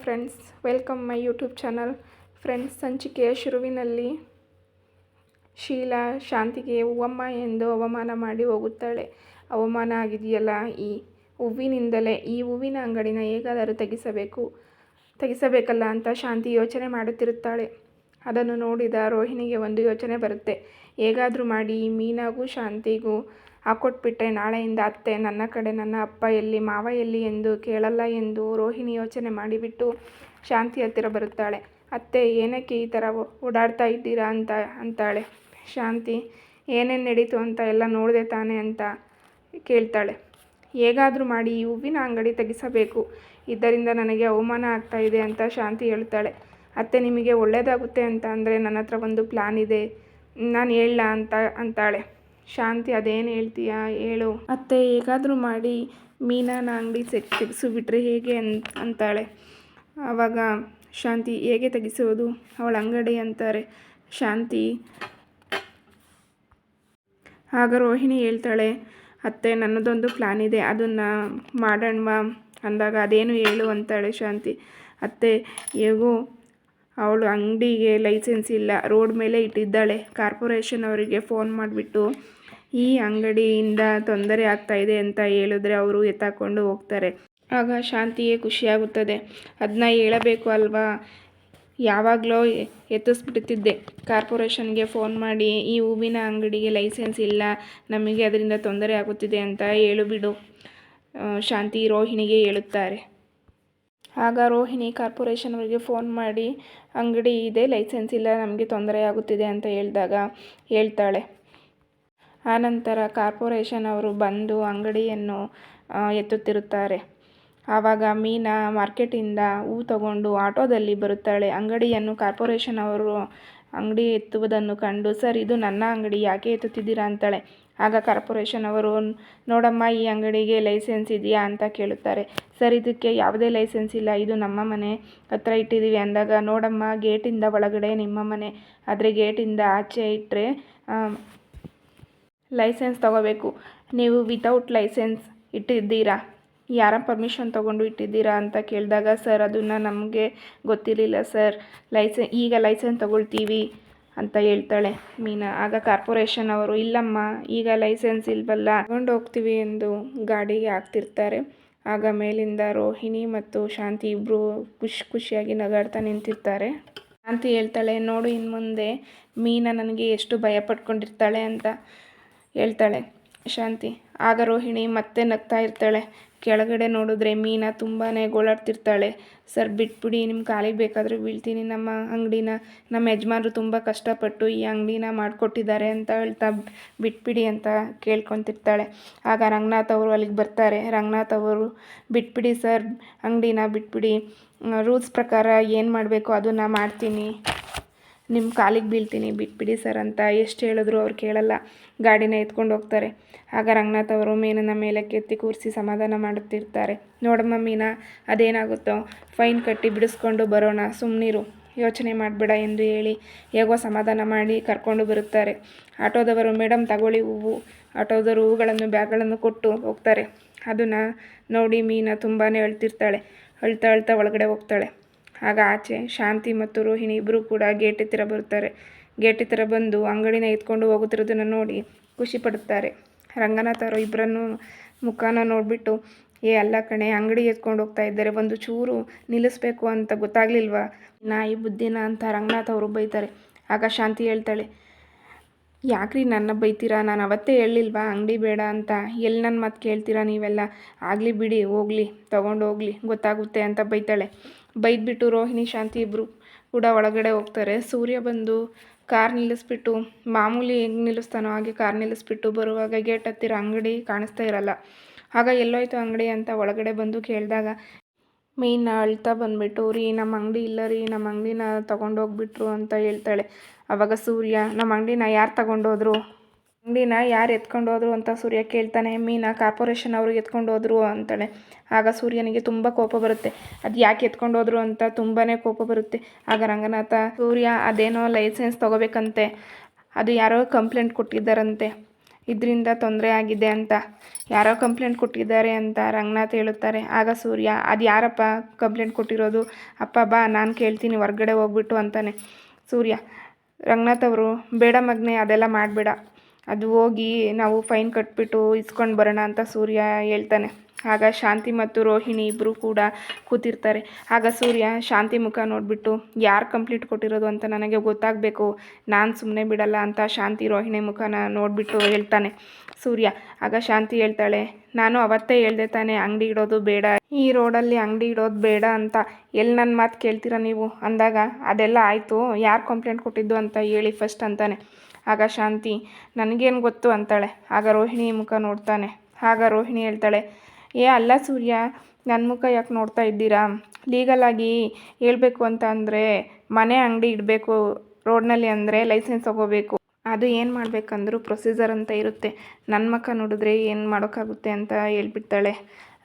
Friends, welcome my YouTube channel. Friends, ಸಂಚಿಕೆಯ ಶುರುವಿನಲ್ಲಿ ಶೀಲಾ ಶಾಂತಿಗೆ ಹೂವಮ್ಮ ಎಂದು ಅವಮಾನ ಮಾಡಿ ಹೋಗುತ್ತಾಳೆ. ಅವಮಾನ ಆಗಿದೆಯಲ್ಲ, ಈ ಹೂವಿನಿಂದಲೇ ಈ ಹೂವಿನ ಅಂಗಡಿನ ಹೇಗಾದರೂ ತೆಗಿಸಬೇಕಲ್ಲ ಅಂತ ಶಾಂತಿ ಯೋಚನೆ ಮಾಡುತ್ತಿರುತ್ತಾಳೆ. ಅದನ್ನು ನೋಡಿದ ರೋಹಿಣಿಗೆ ಒಂದು ಯೋಚನೆ ಬರುತ್ತೆ. ಹೇಗಾದರೂ ಮಾಡಿ ಈ ಮೀನಾಗೂ ಶಾಂತಿಗೂ ಹಾಕ್ಕೊಟ್ಬಿಟ್ರೆ ನಾಳೆಯಿಂದ ಅತ್ತೆ ನನ್ನ ಕಡೆ, ನನ್ನ ಅಪ್ಪ ಎಲ್ಲಿ, ಮಾವ ಎಲ್ಲಿ ಎಂದು ಕೇಳಲ್ಲ ಎಂದು ರೋಹಿಣಿ ಯೋಚನೆ ಮಾಡಿಬಿಟ್ಟು ಶಾಂತಿ ಹತ್ತಿರ ಬರುತ್ತಾಳೆ. ಅತ್ತೆ, ಏನಕ್ಕೆ ಈ ಥರ ಓಡಾಡ್ತಾ ಇದ್ದೀರಾ ಅಂತಾಳೆ. ಶಾಂತಿ, ಏನೇನು ನಡೀತು ಅಂತ ಎಲ್ಲ ನೋಡಿದೆ ತಾನೆ ಅಂತ ಕೇಳ್ತಾಳೆ. ಹೇಗಾದರೂ ಮಾಡಿ ಈ ಹೂವಿನ ಅಂಗಡಿ ತೆಗಿಸಬೇಕು, ಇದರಿಂದ ನನಗೆ ಅವಮಾನ ಆಗ್ತಾ ಇದೆ ಅಂತ ಶಾಂತಿ ಹೇಳ್ತಾಳೆ. ಅತ್ತೆ, ನಿಮಗೆ ಒಳ್ಳೆಯದಾಗುತ್ತೆ ಅಂತ ಅಂದರೆ ನನ್ನ ಹತ್ರ ಒಂದು ಪ್ಲ್ಯಾನ್ ಇದೆ, ನಾನು ಹೇಳಲ್ಲ ಅಂತಾಳೆ. ಶಾಂತಿ, ಅದೇನು ಹೇಳ್ತೀಯಾ ಹೇಳು ಅತ್ತೆ. ಹೇಗಾದರೂ ಮಾಡಿ ಮೀನಾನ ಅಂಗಡಿ ತೆಗೆಸಿಬಿಟ್ರೆ ಹೇಗೆ ಅಂತಾಳೆ. ಆವಾಗ ಶಾಂತಿ, ಹೇಗೆ ತೆಗೆಸುವುದು ಅವಳ ಅಂಗಡಿ ಅಂತಾರೆ ಶಾಂತಿ. ಆಗ ರೋಹಿಣಿ ಹೇಳ್ತಾಳೆ, ಅತ್ತೆ, ನನ್ನದೊಂದು ಪ್ಲ್ಯಾನ್ ಇದೆ, ಅದನ್ನು ಮಾಡೋಣವಾ ಅಂದಾಗ ಅದೇನು ಹೇಳು ಅಂತಾಳೆ ಶಾಂತಿ. ಅತ್ತೆ, ಹೇಗೋ ಅವಳು ಅಂಗಡಿಗೆ ಲೈಸೆನ್ಸ್ ಇಲ್ಲ, ರೋಡ್ ಮೇಲೆ ಇಟ್ಟಿದ್ದಾಳೆ. ಕಾರ್ಪೊರೇಷನ್ ಅವರಿಗೆ ಫೋನ್ ಮಾಡಿಬಿಟ್ಟು ಈ ಅಂಗಡಿಯಿಂದ ತೊಂದರೆ ಆಗ್ತಾಯಿದೆ ಅಂತ ಹೇಳಿದ್ರೆ ಅವರು ಎತ್ತಾಕೊಂಡು ಹೋಗ್ತಾರೆ. ಆಗ ಶಾಂತಿಗೆ ಖುಷಿಯಾಗುತ್ತದೆ. ಅದನ್ನ ಹೇಳಬೇಕು ಅಲ್ವಾ, ಯಾವಾಗಲೋ ಎತ್ತಿಸ್ಬಿಡ್ತಿದ್ದೆ. ಕಾರ್ಪೊರೇಷನ್ಗೆ ಫೋನ್ ಮಾಡಿ ಈ ಹೂವಿನ ಅಂಗಡಿಗೆ ಲೈಸೆನ್ಸ್ ಇಲ್ಲ, ನಮಗೆ ಅದರಿಂದ ತೊಂದರೆ ಆಗುತ್ತಿದೆ ಅಂತ ಹೇಳುಬಿಡು ಶಾಂತಿ ರೋಹಿಣಿಗೆ ಹೇಳುತ್ತಾರೆ. ಆಗ ರೋಹಿಣಿ ಕಾರ್ಪೊರೇಷನ್ ಅವರಿಗೆ ಫೋನ್ ಮಾಡಿ ಅಂಗಡಿ ಇದೆ, ಲೈಸೆನ್ಸ್ ಇಲ್ಲ, ನಮಗೆ ತೊಂದರೆ ಆಗುತ್ತಿದೆ ಅಂತ ಹೇಳ್ತಾಳೆ. ಆನಂತರ ಕಾರ್ಪೊರೇಷನ್ ಅವರು ಬಂದು ಅಂಗಡಿಯನ್ನು ಎತ್ತುತ್ತಿರುತ್ತಾರೆ. ಆವಾಗ ಮೀನಾ ಮಾರ್ಕೆಟಿಂದ ಹೂ ತಗೊಂಡು ಆಟೋದಲ್ಲಿ ಬರುತ್ತಾಳೆ. ಅಂಗಡಿಯನ್ನು ಕಾರ್ಪೊರೇಷನ್ ಅವರು ಅಂಗಡಿ ಎತ್ತುವುದನ್ನು ಕಂಡು, ಸರ್, ಇದು ನನ್ನ ಅಂಗಡಿ, ಯಾಕೆ ಎತ್ತುತ್ತಿದ್ದೀರಾ ಅಂತಾಳೆ. ಆಗ ಕಾರ್ಪೊರೇಷನ್ ಅವರು, ನೋಡಮ್ಮ, ಈ ಅಂಗಡಿಗೆ ಲೈಸೆನ್ಸ್ ಇದೆಯಾ ಅಂತ ಕೇಳುತ್ತಾರೆ. ಸರ್, ಇದಕ್ಕೆ ಯಾವುದೇ ಲೈಸೆನ್ಸ್ ಇಲ್ಲ, ಇದು ನಮ್ಮ ಮನೆ ಹತ್ರ ಇಟ್ಟಿದ್ದೀವಿ ಅಂದಾಗ, ನೋಡಮ್ಮ, ಗೇಟಿಂದ ಒಳಗಡೆ ನಿಮ್ಮ ಮನೆ, ಆದರೆ ಗೇಟಿಂದ ಆಚೆ ಇಟ್ಟರೆ ಲೈಸೆನ್ಸ್ ತಗೋಬೇಕು. ನೀವು ವಿತೌಟ್ ಲೈಸೆನ್ಸ್ ಇಟ್ಟಿದ್ದೀರಾ, ಯಾರ ಪರ್ಮಿಷನ್ ತೊಗೊಂಡು ಇಟ್ಟಿದ್ದೀರಾ ಅಂತ ಕೇಳಿದಾಗ, ಸರ್, ಅದನ್ನು ನಮಗೆ ಗೊತ್ತಿರಲಿಲ್ಲ ಸರ್, ಈಗ ಲೈಸೆನ್ಸ್ ತಗೊಳ್ತೀವಿ ಅಂತ ಹೇಳ್ತಾಳೆ ಮೀನಾ. ಆಗ ಕಾರ್ಪೊರೇಷನ್ ಅವರು, ಇಲ್ಲಮ್ಮ, ಈಗ ಲೈಸೆನ್ಸ್ ಇಲ್ವಲ್ಲ, ತಗೊಂಡು ಹೋಗ್ತೀವಿ ಎಂದು ಗಾಡಿಗೆ ಹಾಕ್ತಿರ್ತಾರೆ. ಆಗ ಮೇಲಿಂದ ರೋಹಿಣಿ ಮತ್ತು ಶಾಂತಿ ಇಬ್ಬರು ಖುಷಿಯಾಗಿ ನಗಾಡ್ತಾ ನಿಂತಿರ್ತಾರೆ. ಶಾಂತಿ ಹೇಳ್ತಾಳೆ, ನೋಡು, ಇನ್ನು ಮುಂದೆ ಮೀನಾ ನನಗೆ ಎಷ್ಟು ಭಯ ಪಟ್ಕೊಂಡಿರ್ತಾಳೆ ಅಂತ ಹೇಳ್ತಾಳೆ ಶಾಂತಿ. ಆಗ ರೋಹಿಣಿ ಮತ್ತೆ ನಗ್ತಾ ಇರ್ತಾಳೆ. ಕೆಳಗಡೆ ನೋಡಿದ್ರೆ ಮೀನಾ ತುಂಬಾ ಗೋಳಾಡ್ತಿರ್ತಾಳೆ. ಸರ್, ಬಿಟ್ಬಿಡಿ, ನಿಮ್ಮ ಕಾಲಿಗೆ ಬೇಕಾದರೂ ಬೀಳ್ತೀನಿ, ನಮ್ಮ ಅಂಗಡಿನ ನಮ್ಮ ಯಜಮಾನರು ತುಂಬ ಕಷ್ಟಪಟ್ಟು ಈ ಅಂಗಡಿನ ಮಾಡಿಕೊಟ್ಟಿದ್ದಾರೆ ಅಂತ ಹೇಳ್ತಾ ಬಿಟ್ಬಿಡಿ ಅಂತ ಕೇಳ್ಕೊತಿರ್ತಾಳೆ. ಆಗ ರಂಗನಾಥ್ ಅವರು ಅಲ್ಲಿಗೆ ಬರ್ತಾರೆ. ರಂಗನಾಥ್ ಅವರು, ಬಿಟ್ಬಿಡಿ ಸರ್, ಅಂಗಡಿನ ಬಿಟ್ಬಿಡಿ, ರೂಲ್ಸ್ ಪ್ರಕಾರ ಏನು ಮಾಡಬೇಕು ಅದನ್ನು ಮಾಡ್ತೀನಿ, ನಿಮ್ಮ ಕಾಲಿಗೆ ಬೀಳ್ತೀನಿ, ಬಿಟ್ಬಿಡಿ ಸರ್ ಅಂತ ಎಷ್ಟು ಹೇಳಿದ್ರು ಅವ್ರು ಕೇಳಲ್ಲ. ಗಾಡಿನ ಎತ್ಕೊಂಡು ಹೋಗ್ತಾರೆ. ಆಗ ರಂಗನಾಥ್ ಅವರು ಮೀನನ್ನ ಮೇಲೆ ಕೆತ್ತಿ ಕೂರಿಸಿ ಸಮಾಧಾನ ಮಾಡುತ್ತಿರ್ತಾರೆ. ನೋಡಮ್ಮ ಮೀನಾ, ಅದೇನಾಗುತ್ತೋ ಫೈನ್ ಕಟ್ಟಿ ಬಿಡಿಸ್ಕೊಂಡು ಬರೋಣ, ಸುಮ್ಮನಿರು, ಯೋಚನೆ ಮಾಡಬೇಡ ಎಂದು ಹೇಳಿ ಹೇಗೋ ಸಮಾಧಾನ ಮಾಡಿ ಕರ್ಕೊಂಡು ಬರುತ್ತಾರೆ. ಆಟೋದವರು, ಮೇಡಮ್ ತಗೊಳ್ಳಿ ಹೂವು. ಆಟೋದವರು ಹೂಗಳನ್ನು ಬ್ಯಾಗ್ಗಳನ್ನು ಕೊಟ್ಟು ಹೋಗ್ತಾರೆ. ಅದನ್ನು ನೋಡಿ ಮೀನಾ ತುಂಬಾ ಅಳ್ತಾ ಒಳಗಡೆ ಹೋಗ್ತಾಳೆ. ಆಗ ಆಚೆ ಶಾಂತಿ ಮತ್ತು ರೋಹಿಣಿ ಇಬ್ಬರು ಕೂಡ ಗೇಟ್ ಹತ್ತಿರ ಬರುತ್ತಾರೆ. ಗೇಟ್ ಹತ್ತಿರ ಬಂದು ಅಂಗಡಿನ ಎತ್ಕೊಂಡು ಹೋಗುತ್ತಿರೋದನ್ನು ನೋಡಿ ಖುಷಿ ಪಡುತ್ತಾರೆ. ರಂಗನಾಥ್ ಅವರು ಇಬ್ಬರನ್ನು ಮುಖಾನ ನೋಡಿಬಿಟ್ಟು, ಅಲ್ಲ ಕಣೆ, ಅಂಗಡಿ ಎತ್ಕೊಂಡು ಹೋಗ್ತಾ ಇದ್ದಾರೆ, ಒಂದು ಚೂರು ನಿಲ್ಲಿಸ್ಬೇಕು ಅಂತ ಗೊತ್ತಾಗ್ಲಿಲ್ವಾ, ನಾಯಿ ಬುದ್ಧಿನ ಅಂತ ರಂಗನಾಥ್ ಅವರು ಬೈತಾರೆ. ಆಗ ಶಾಂತಿ ಹೇಳ್ತಾಳೆ, ಯಾಕ್ರಿ ನನ್ನ ಬೈತೀರಾ, ನಾನು ಅವತ್ತೇ ಹೇಳಿಲ್ವಾ ಅಂಗಡಿ ಬೇಡ ಅಂತ, ಎಲ್ಲಿ ನನ್ನ ಮಾತು ಕೇಳ್ತೀರಾ ನೀವೆಲ್ಲ, ಆಗಲಿ ಬಿಡಿ, ಹೋಗಲಿ, ತೊಗೊಂಡು ಹೋಗಲಿ, ಗೊತ್ತಾಗುತ್ತೆ ಅಂತ ಬೈತಾಳೆ. ಬೈದ್ಬಿಟ್ಟು ರೋಹಿಣಿ ಶಾಂತಿ ಇಬ್ಬರು ಕೂಡ ಒಳಗಡೆ ಹೋಗ್ತಾರೆ. ಸೂರ್ಯ ಬಂದು ಕಾರ್ ನಿಲ್ಲಿಸ್ಬಿಟ್ಟು, ಮಾಮೂಲಿ ಹೆಂಗೆ ನಿಲ್ಲಿಸ್ತಾನೋ ಹಾಗೆ ಕಾರ್ ನಿಲ್ಲಿಸ್ಬಿಟ್ಟು ಬರುವಾಗ ಗೇಟ್ ಹತ್ತಿರ ಅಂಗಡಿ ಕಾಣಿಸ್ತಾ ಇರಲ್ಲ. ಆಗ ಎಲ್ಲೋಯ್ತು ಅಂಗಡಿ ಅಂತ ಒಳಗಡೆ ಬಂದು ಕೇಳಿದಾಗ ಮೀನಾ ಅಳ್ತಾ ಬಂದುಬಿಟ್ಟು, ರೀ, ನಮ್ಮ ಅಂಗಡಿ ಇಲ್ಲ ರೀ, ನಮ್ಮ ಅಂಗಡಿನ ತೊಗೊಂಡೋಗ್ಬಿಟ್ರು ಅಂತ ಹೇಳ್ತಾಳೆ. ಆವಾಗ ಸೂರ್ಯ, ನಮ್ಮ ಅಂಗಡಿನ ಯಾರು ತಗೊಂಡೋದ್ರು, ಅಂಗಡಿನ ಯಾರು ಎತ್ಕೊಂಡೋದ್ರು ಅಂತ ಸೂರ್ಯ ಕೇಳ್ತಾನೆ. ಮೀನಾ, ಕಾರ್ಪೊರೇಷನ್ ಅವರು ಎತ್ಕೊಂಡೋದ್ರು ಅಂತಾಳೆ. ಆಗ ಸೂರ್ಯನಿಗೆ ತುಂಬ ಕೋಪ ಬರುತ್ತೆ. ಅದು ಯಾಕೆ ಎತ್ಕೊಂಡೋದ್ರು ಅಂತ ತುಂಬಾ ಕೋಪ ಬರುತ್ತೆ. ಆಗ ರಂಗನಾಥ, ಸೂರ್ಯ, ಅದೇನೋ ಲೈಸೆನ್ಸ್ ತೊಗೋಬೇಕಂತೆ, ಅದು ಯಾರೋ ಕಂಪ್ಲೇಂಟ್ ಕೊಟ್ಟಿದ್ದಾರಂತೆ, ಇದರಿಂದ ತೊಂದರೆ ಆಗಿದೆ ಅಂತ ಯಾರೋ ಕಂಪ್ಲೇಂಟ್ ಕೊಟ್ಟಿದ್ದಾರೆ ಅಂತ ರಂಗನಾಥ್ ಹೇಳುತ್ತಾರೆ. ಆಗ ಸೂರ್ಯ, ಅದು ಯಾರಪ್ಪ ಕಂಪ್ಲೇಂಟ್ ಕೊಟ್ಟಿರೋದು? ಅಪ್ಪ ಬಾ ನಾನು ಕೇಳ್ತೀನಿ ಹೊರ್ಗಡೆ ಹೋಗ್ಬಿಟ್ಟು ಅಂತಾನೆ. ಸೂರ್ಯ, ರಂಗನಾಥ್ ಅವರು, ಬೇಡ ಮಗನೇ ಅದೆಲ್ಲ ಮಾಡಬೇಡ, ಅದು ಹೋಗಿ ನಾವು ಫೈನ್ ಕಟ್ಬಿಟ್ಟು ಇಸ್ಕೊಂಡು ಬರೋಣ ಅಂತ ಸೂರ್ಯ ಹೇಳ್ತಾನೆ. ಆಗ ಶಾಂತಿ ಮತ್ತು ರೋಹಿಣಿ ಇಬ್ಬರು ಕೂಡ ಕೂತಿರ್ತಾರೆ. ಆಗ ಸೂರ್ಯ ಶಾಂತಿ ಮುಖ ನೋಡಿಬಿಟ್ಟು, ಯಾರು ಕಂಪ್ಲೇಂಟ್ ಕೊಟ್ಟಿರೋದು ಅಂತ ನನಗೆ ಗೊತ್ತಾಗಬೇಕು, ನಾನು ಸುಮ್ಮನೆ ಬಿಡಲ್ಲ ಅಂತ ಶಾಂತಿ ರೋಹಿಣಿ ಮುಖನ ನೋಡಿಬಿಟ್ಟು ಹೇಳ್ತಾನೆ ಸೂರ್ಯ. ಆಗ ಶಾಂತಿ ಹೇಳ್ತಾಳೆ, ನಾನು ಅವತ್ತೇ ಹೇಳ್ದೆ ತಾನೇ ಅಂಗಡಿ ಇಡೋದು ಬೇಡ, ಈ ರೋಡಲ್ಲಿ ಅಂಗಡಿ ಇಡೋದು ಬೇಡ ಅಂತ. ಎಲ್ಲಿ ನನ್ನ ಮಾತು ಕೇಳ್ತೀರಾ ನೀವು ಅಂದಾಗ, ಅದೆಲ್ಲ ಆಯಿತು, ಯಾರು ಕಂಪ್ಲೇಂಟ್ ಕೊಟ್ಟಿದ್ದು ಅಂತ ಹೇಳಿ ಫಸ್ಟ್ ಅಂತಾನೆ. ಆಗ ಶಾಂತಿ, ನನಗೇನು ಗೊತ್ತು ಅಂತಾಳೆ. ಆಗ ರೋಹಿಣಿ ಮುಖ ನೋಡ್ತಾನೆ. ಆಗ ರೋಹಿಣಿ ಹೇಳ್ತಾಳೆ, ಅಲ್ಲ ಸೂರ್ಯ, ನನ್ನ ಮುಖ ಯಾಕೆ ನೋಡ್ತಾ ಇದ್ದೀರಾ? ಲೀಗಲಾಗಿ ಹೇಳಬೇಕು ಅಂತ ಅಂದರೆ ಮನೆ ಅಂಗಡಿ ಇಡಬೇಕು ರೋಡ್ನಲ್ಲಿ ಅಂದರೆ ಲೈಸೆನ್ಸ್ ತೊಗೋಬೇಕು, ಅದು ಏನು ಮಾಡಬೇಕಂದ್ರೂ ಪ್ರೊಸೀಜರ್ ಅಂತ ಇರುತ್ತೆ, ನನ್ನ ಮುಖ ನೋಡಿದ್ರೆ ಏನು ಮಾಡೋಕ್ಕಾಗುತ್ತೆ ಅಂತ ಹೇಳ್ಬಿಡ್ತಾಳೆ.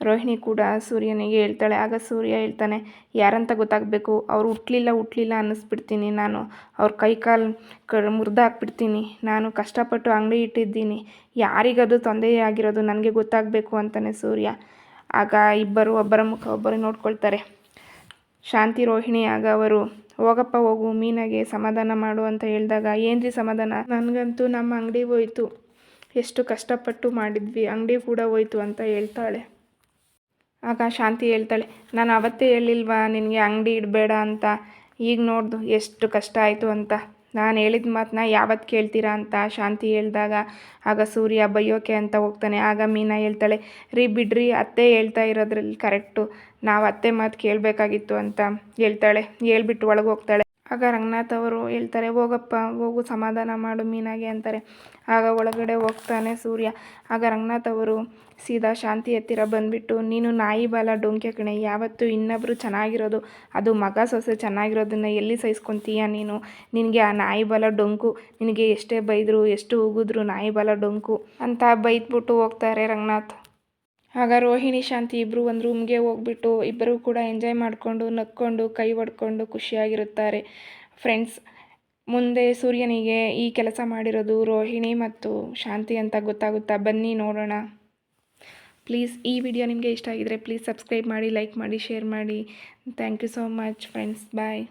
ರೋಹಿಣಿ ಕೂಡ ಸೂರ್ಯನಿಗೆ ಹೇಳ್ತಾಳೆ. ಆಗ ಸೂರ್ಯ ಹೇಳ್ತಾನೆ, ಯಾರಂತ ಗೊತ್ತಾಗಬೇಕು, ಅವ್ರು ಹುಟ್ಟಲಿಲ್ಲ ಅನ್ನಿಸ್ಬಿಡ್ತೀನಿ ನಾನು, ಅವ್ರ ಕೈ ಕಾಲು ಮುರಿದು ಹಾಕ್ಬಿಡ್ತೀನಿ, ನಾನು ಕಷ್ಟಪಟ್ಟು ಅಂಗಡಿ ಇಟ್ಟಿದ್ದೀನಿ, ಯಾರಿಗದು ತೊಂದರೆ ಆಗಿರೋದು ನನಗೆ ಗೊತ್ತಾಗಬೇಕು ಅಂತಾನೆ ಸೂರ್ಯ. ಆಗ ಇಬ್ಬರು ಒಬ್ಬರ ಮುಖ ಒಬ್ಬರು ನೋಡ್ಕೊಳ್ತಾರೆ. ಶಾಂತಿ ರೋಹಿಣಿ ಆಗ ಅವರು, ಹೋಗಪ್ಪ ಹೋಗು, ಮೀನಾಗೆ ಸಮಾಧಾನ ಮಾಡು ಅಂತ ಹೇಳಿದಾಗ, ಏನ್ರಿ ಸಮಾಧಾನ, ನನಗಂತೂ ನಮ್ಮ ಅಂಗಡಿ ಹೋಯ್ತು, ಎಷ್ಟು ಕಷ್ಟಪಟ್ಟು ಮಾಡಿದ್ವಿ, ಅಂಗಡಿ ಕೂಡ ಹೋಯ್ತು ಅಂತ ಹೇಳ್ತಾಳೆ. ಆಗ ಶಾಂತಿ ಹೇಳ್ತಾಳೆ, ನಾನು ಅವತ್ತೇ ಹೇಳಿಲ್ವಾ ನಿನಗೆ ಅಂಗಡಿ ಇಡಬೇಡ ಅಂತ, ಈಗ ನೋಡ್ದು ಎಷ್ಟು ಕಷ್ಟ ಆಯಿತು ಅಂತ, ನಾನು ಹೇಳಿದ ಮಾತನ್ನ ಯಾವತ್ತು ಕೇಳ್ತೀರಾ ಅಂತ ಶಾಂತಿ ಹೇಳಿದಾಗ, ಆಗ ಸೂರ್ಯ ಬೈಯೋಕೆ ಅಂತ ಹೋಗ್ತಾನೆ. ಆಗ ಮೀನಾ ಹೇಳ್ತಾಳೆ, ಬಿಡ್ರಿ, ಅತ್ತೆ ಹೇಳ್ತಾ ಇರೋದ್ರಲ್ಲಿ ಕರೆಕ್ಟು, ನಾವು ಅತ್ತೆ ಮಾತು ಕೇಳಬೇಕಾಗಿತ್ತು ಅಂತ ಹೇಳ್ತಾಳೆ. ಹೇಳ್ಬಿಟ್ಟು ಒಳಗೆ ಹೋಗ್ತಾಳೆ. ಆಗ ರಂಗನಾಥ್ ಅವರು ಹೇಳ್ತಾರೆ, ಹೋಗಪ್ಪ ಹೋಗು, ಸಮಾಧಾನ ಮಾಡು ಮೀನಾಗೆ ಅಂತಾರೆ. ಆಗ ಒಳಗಡೆ ಹೋಗ್ತಾನೆ ಸೂರ್ಯ. ಆಗ ರಂಗನಾಥ್ ಅವರು ಸೀದಾ ಶಾಂತಿ ಹತ್ತಿರ ಬಂದುಬಿಟ್ಟು, ನೀನು ನಾಯಿ ಬಾಲ ಡೊಂಕೆ ಕಣೆ, ಯಾವತ್ತೂ ಇನ್ನೊಬ್ಬರು ಚೆನ್ನಾಗಿರೋದು, ಅದು ಮಗ ಸೊಸೆ ಚೆನ್ನಾಗಿರೋದನ್ನು ಎಲ್ಲಿ ಸಹಿಸ್ಕೊತೀಯ ನೀನು, ನಿನಗೆ ಆ ನಾಯಿ ಬಾಲ ಡೊಂಕು, ನಿನಗೆ ಎಷ್ಟೇ ಬೈದರು ಎಷ್ಟು ಉಗಿದ್ರು ನಾಯಿ ಬಾಲ ಡೊಂಕು ಅಂತ ಬೈದ್ಬಿಟ್ಟು ಹೋಗ್ತಾರೆ ರಂಗನಾಥ್. ಆಗ ರೋಹಿಣಿ ಶಾಂತಿ ಇಬ್ಬರು ಒಂದು ರೂಮ್ಗೆ ಹೋಗ್ಬಿಟ್ಟು ಇಬ್ಬರು ಕೂಡ ಎಂಜಾಯ್ ಮಾಡಿಕೊಂಡು ನಕ್ಕೊಂಡು ಕೈ ಹೊಡ್ಕೊಂಡು ಖುಷಿಯಾಗಿರುತ್ತಾರೆ ಫ್ರೆಂಡ್ಸ್. ಮುಂದೆ ಸೂರ್ಯನಿಗೆ ಈ ಕೆಲಸ ಮಾಡಿರೋದು ರೋಹಿಣಿ ಮತ್ತು ಶಾಂತಿ ಅಂತ ಗೊತ್ತಾಗುತ್ತಾ, ಬನ್ನಿ ನೋಡೋಣ. ಪ್ಲೀಸ್ ಈ ವಿಡಿಯೋ ನಿಮಗೆ ಇಷ್ಟ ಆಗಿದರೆ ಪ್ಲೀಸ್ ಸಬ್ಸ್ಕ್ರೈಬ್ ಮಾಡಿ, ಲೈಕ್ ಮಾಡಿ, ಶೇರ್ ಮಾಡಿ. Thank you so much friends, bye.